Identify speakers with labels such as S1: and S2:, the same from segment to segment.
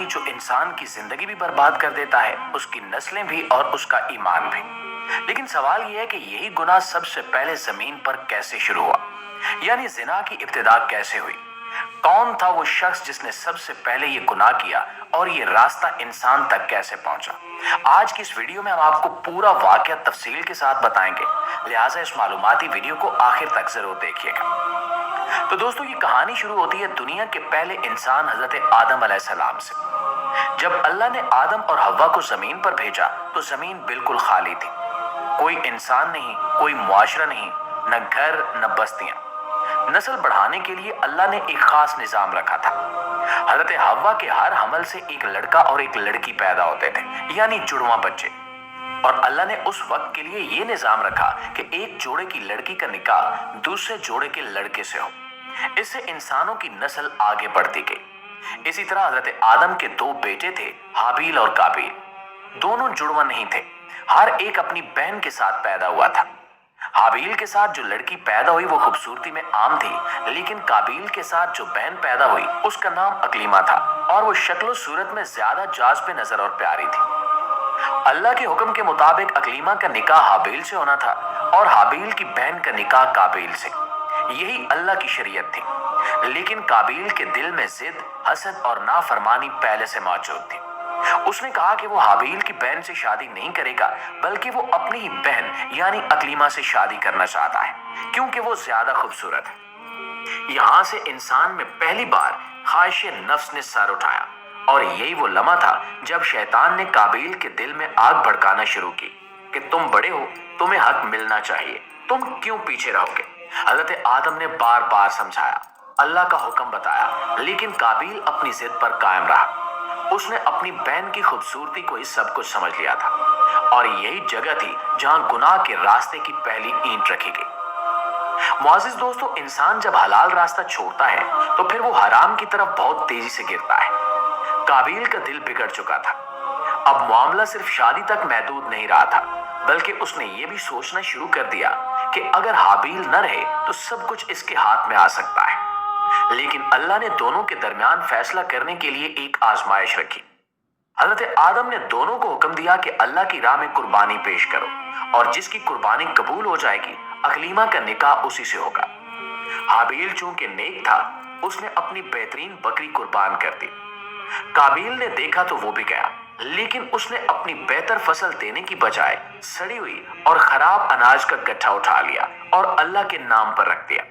S1: की जो इंसान की जिंदगी भी बर्बाद कर देता है, उसकी नस्लें भी और उसका ईमान भी। लेकिन सवाल यह है कि यही गुनाह सबसे पहले जमीन पर कैसे शुरू हुआ, यानी जिना की इब्तिदा कैसे हुई। कौन था वो शख्स जिसने सबसे पहले ये गुनाह किया और ये रास्ता इंसान तक कैसे पहुंचा। आज की इस वीडियो में हम आपको पूरा वाकया तफसील के साथ बताएंगे, लिहाजा इस मालूमाती वीडियो को आखिर तक जरूर देखिएगा। तो दोस्तों, ये कहानी शुरू होती है दुनिया के पहले इंसान हजरत आदम अलैहिस्सलाम से। जब अल्लाह ने आदम और हव्वा को जमीन पर भेजा तो जमीन बिल्कुल खाली थी। कोई इंसान नहीं, कोई मुआशरा नहीं, न घर न बस्तियां। नस्ल बढ़ाने के लिए अल्लाह ने एक खास निजाम रखा था। हजरत हव्वा के हर हमल से एक लड़का और एक लड़की पैदा होते थे, यानी जुड़वा बच्चे। और अल्लाह ने उस वक्त के लिए ये निजाम रखा कि एक जोड़े की लड़की का निकाह दूसरे जोड़े के लड़के से हो। इससे इंसानों की नस्ल आगे बढ़ती गई। इसी तरह हजरत आदम के दो बेटे थे, हाबील और काबील। दोनों जुड़वा नहीं थे, हर एक अपनी बहन के साथ पैदा हुआ था। हाबील के साथ जो लड़की पैदा हुई वो खूबसूरती में आम थी, लेकिन काबील के साथ जो बहन पैदा हुई उसका नाम अकलीमा था और वो शक्ल सूरत में ज्यादा जाज़ब नजर और प्यारी थी। अल्लाह के हुक्म के मुताबिक अकलीमा का निकाह हाबील से होना था और हाबील की बहन का निकाह काबील से। यही अल्लाह की शरीयत थी। लेकिन काबील के दिल में जिद, हसद और नाफरमानी पहले से मौजूद थी। उसने कहा कि वो हाबील की बहन से शादी नहीं करेगा, बल्कि वो अपनी ही बहन यानी अकलीमा से शादी करना चाहता है, क्योंकि वो ज्यादा खूबसूरत है। यहां से इंसान में पहली बार ख्वाहिश नफ्स ने सर उठाया और यही वो लम्हा था जब शैतान ने काबील के दिल में आग भड़काना शुरू की कि तुम बड़े हो, तुम्हें हक मिलना चाहिए, तुम क्यों पीछे रहोगे। हजरत आदम ने बार बार समझाया, अल्लाह का हुक्म बताया, लेकिन काबील अपनी जिद पर कायम रहा। उसने अपनी बहन की खूबसूरती को ही सब कुछ समझ लिया था और यही जगह थी जहां गुनाह के रास्ते की पहली ईंट रखी गई। मुआज़िज़ दोस्तों, इंसान जब हलाल रास्ता छोड़ता है तो फिर वो हराम की तरफ बहुत तेजी से गिरता है। काबील का दिल बिगड़ चुका था। अब मामला सिर्फ शादी तक महदूद नहीं रहा था, बल्कि उसने ये भी सोचना शुरू कर दिया कि अगर हाबील न रहे तो सब कुछ इसके हाथ में आ सकता है। लेकिन अल्लाह ने दोनों के दरमियान फैसला करने के लिए एक आजमाइश रखी। हजरत आदम ने दोनों को हुक्म दिया कि अल्लाह की राह में कुर्बानी पेश करो और जिसकी कुर्बानी कबूल हो जाएगी अकलीमा का निकाह उसी से होगा। हाबील चूंकि नेक था, उसने अपनी बेहतरीन बकरी कुर्बान कर दी। काबील ने देखा तो वो भी गया, लेकिन उसने अपनी बेहतर फसल देने की बजाय सड़ी हुई और खराब अनाज का गट्ठा उठा लिया और अल्लाह के नाम पर रख दिया।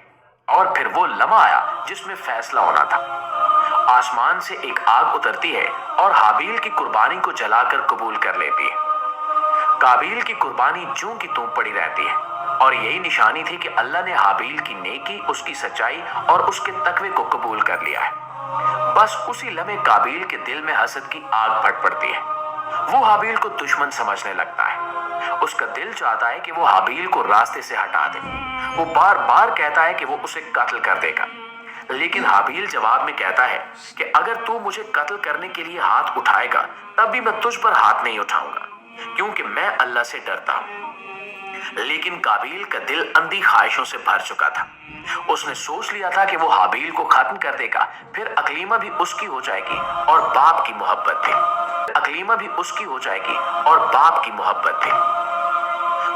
S1: और फिर वो लम्हा आया जिसमें फैसला होना था। आसमान से एक आग उतरती है और हाबील की कुर्बानी को जलाकर कबूल कर लेती है। काबील की कुर्बानी जूं की त्यों पड़ी रहती है और यही निशानी थी कि अल्लाह ने हाबील की नेकी, उसकी सच्चाई और उसके तकवे को कबूल कर लिया है। बस उसी लम्हे काबील के दिल में हसद की आग फट पड़ती है। वो हाबील को दुश्मन समझने लगता है। उसका दिल चाहता है कि वो हाबील को रास्ते से हटा दे। वो बार बार कहता है कि वो उसे कत्ल कर देगा, लेकिन हाबील जवाब में कहता है कि अगर तू मुझे कत्ल करने के लिए हाथ उठाएगा तब भी मैं तुझ पर हाथ नहीं उठाऊंगा, क्योंकि मैं अल्लाह से डरता हूं। लेकिन काबील का दिल अंधी ख्वाहिशों से भर चुका था। उसने सोच लिया था कि वो हाबील को खत्म कर देगा, फिर अकलीमा भी उसकी हो जाएगी और बाप की मोहब्बत थी। अकलीमा भी उसकी हो जाएगी और बाप की मोहब्बत थी।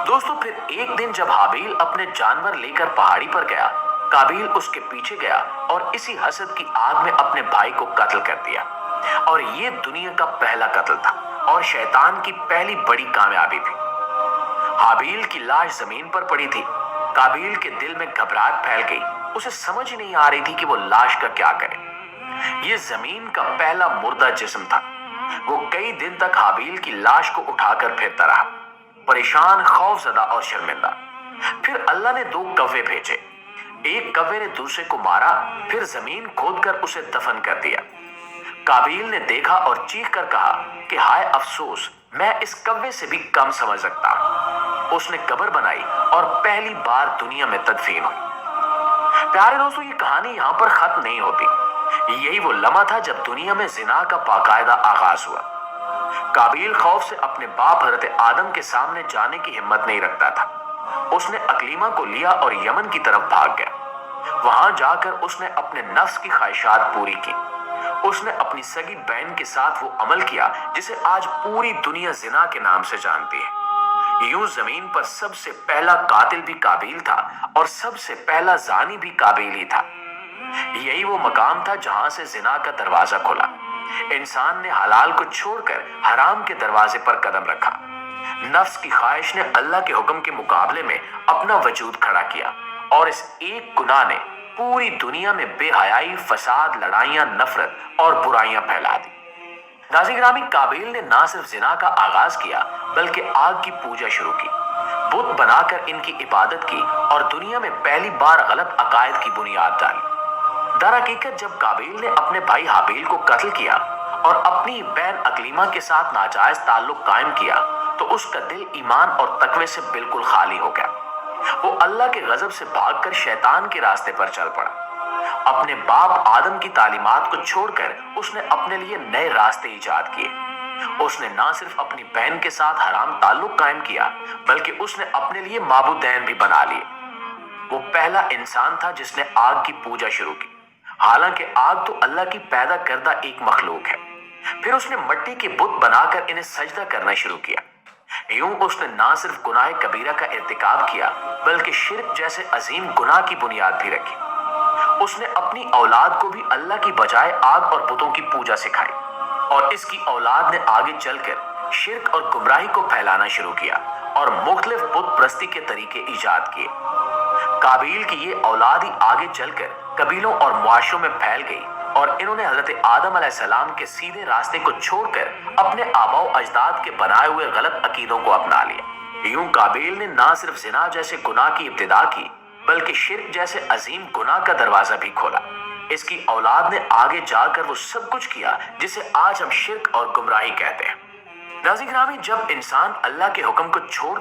S1: दोस्तों, फिर एक दिन जब हाबील अपने जानवर लेकर पहाड़ी पर गया, काबील उसके पीछे गया और इसी हसद की आग में अपने भाई को कत्ल कर दिया। और ये दुनिया का पहला कत्ल था और शैतान की पहली बड़ी कामयाबी थी। हाबील की लाश जमीन पर पड़ी थी। काबील के दिल में घबराहट फैल गई। उसे समझ ही नहीं आ रही थी कि वो लाश का क्या करे। ये जमीन का पहला मुर्दा जिस्म था। वो कई दिन तक हाबील की लाश को उठाकर फिरता रहा, परेशान, खौफजदा और शर्मिंदा। फिर अल्लाह ने दो कव्वे भेजे। एक कव्वे ने दूसरे को मारा, फिर जमीन खोदकर उसे दफन कर दिया। काबील ने देखा और चीख कर कहा कि हाय अफसोस, मैं इस कव्वे से भी कम समझ सकता हूं। उसने कब्र बनाई और पहली बार दुनिया में तदफीन हुई। प्यारे दोस्तों, ये कहानी यहां पर खत्म नहीं होती। यही वो लम्हा था जब दुनिया में जिना का बाकायदा आगाज हुआ। काबील खौफ से अपने बाप हजरत आदम के सामने जाने की हिम्मत नहीं रखता था। उसने अकलीमा को लिया और यमन की तरफ भाग गया। वहां जाकर उसने अपने नफ्स की ख्वाहिशात पूरी की। उसने अपनी सगी बहन के साथ वो अमल किया जिसे आज पूरी दुनिया जिना के नाम से जानती है। यूं जमीन पर सबसे पहला कातिल भी काबिल था और सबसे पहला जानी भी काबिल ही था। यही वो मकाम था जहां से जिना का दरवाजा खुला। इंसान ने हलाल को छोड़कर हराम के दरवाजे पर कदम रखा। नफ्स की ख्वाहिश ने अल्लाह के हुक्म के मुकाबले में अपना वजूद खड़ा किया और इस एक गुनाह ने पूरी दुनिया में बेहयाई, फसाद, लड़ाइयां, नफरत और बुराइयां फैला दी। नाज़रीन गिरामी, काबिल ने ना सिर्फ जिना का आगाज किया बल्कि आग की पूजा शुरू की, बुत बनाकर इनकी इबादत की और दुनिया में पहली बार गलत अकायद की बुनियाद डाली। दरहकीकत जब काबिल ने अपने भाई हाबील को कत्ल किया और अपनी बहन अकलीमा के साथ नाजायज ताल्लुक कायम किया तो उसका दिल ईमान और तकवे से बिल्कुल खाली हो गया। वो अल्लाह के गजब से भागकर शैतान के रास्ते पर चल पड़ा। अपने बाप आदम की तालीमात को छोड़कर उसने अपने लिए नए रास्ते इजाद किए। उसने ना सिर्फ अपनी बहन के साथ हराम ताल्लुक कायम किया बल्कि उसने अपने लिए माबूदैन भी बना लिए। वो पहला इंसान था जिसने आग की पूजा शुरू की, हालांकि आग तो अल्लाह की पैदा करदा एक मखलूक है। फिर उसने मिट्टी के बुत बनाकर इन्हें सजदा करना शुरू किया। यूं उसने ना सिर्फ गुनाह कबीरा का इर्तिकाब किया बल्कि शिर्क जैसे अजीम गुनाह की बुनियाद भी रखी। उसने अपनी औलाद को भी अल्लाह की बजाय आग और बुतों की पूजा सिखाई और इसकी औलाद ने आगे चलकर शिर्क और गुमराही को फैलाना शुरू किया और मुख्तलिफ बुत प्रस्ती के तरीके इजाद किए। काबिल की ये औलाद ही आगे चलकर कबीलों और मुआशरों में फैल गई और इन्होंने हजरत आदम अलैहिस्सलाम के सीधे रास्ते को छोड़कर अपने आबाओ अजदाद के बनाए हुए गलत अकीदों को अपना लिया। यूं काबिल ने ना सिर्फ जिना जैसे गुनाह की इब्तिदा की बल्कि शिर्क जैसे अजीम गुनाह का दरवाजा भी खोला। इसकी औलाद ने आगे जाकर वो सब कुछ किया जिसे आज हम शिर्क और गुमराही कहते हैं। नाज़रीन गिरामी, जब इंसान अल्लाह के हुक्म को छोड़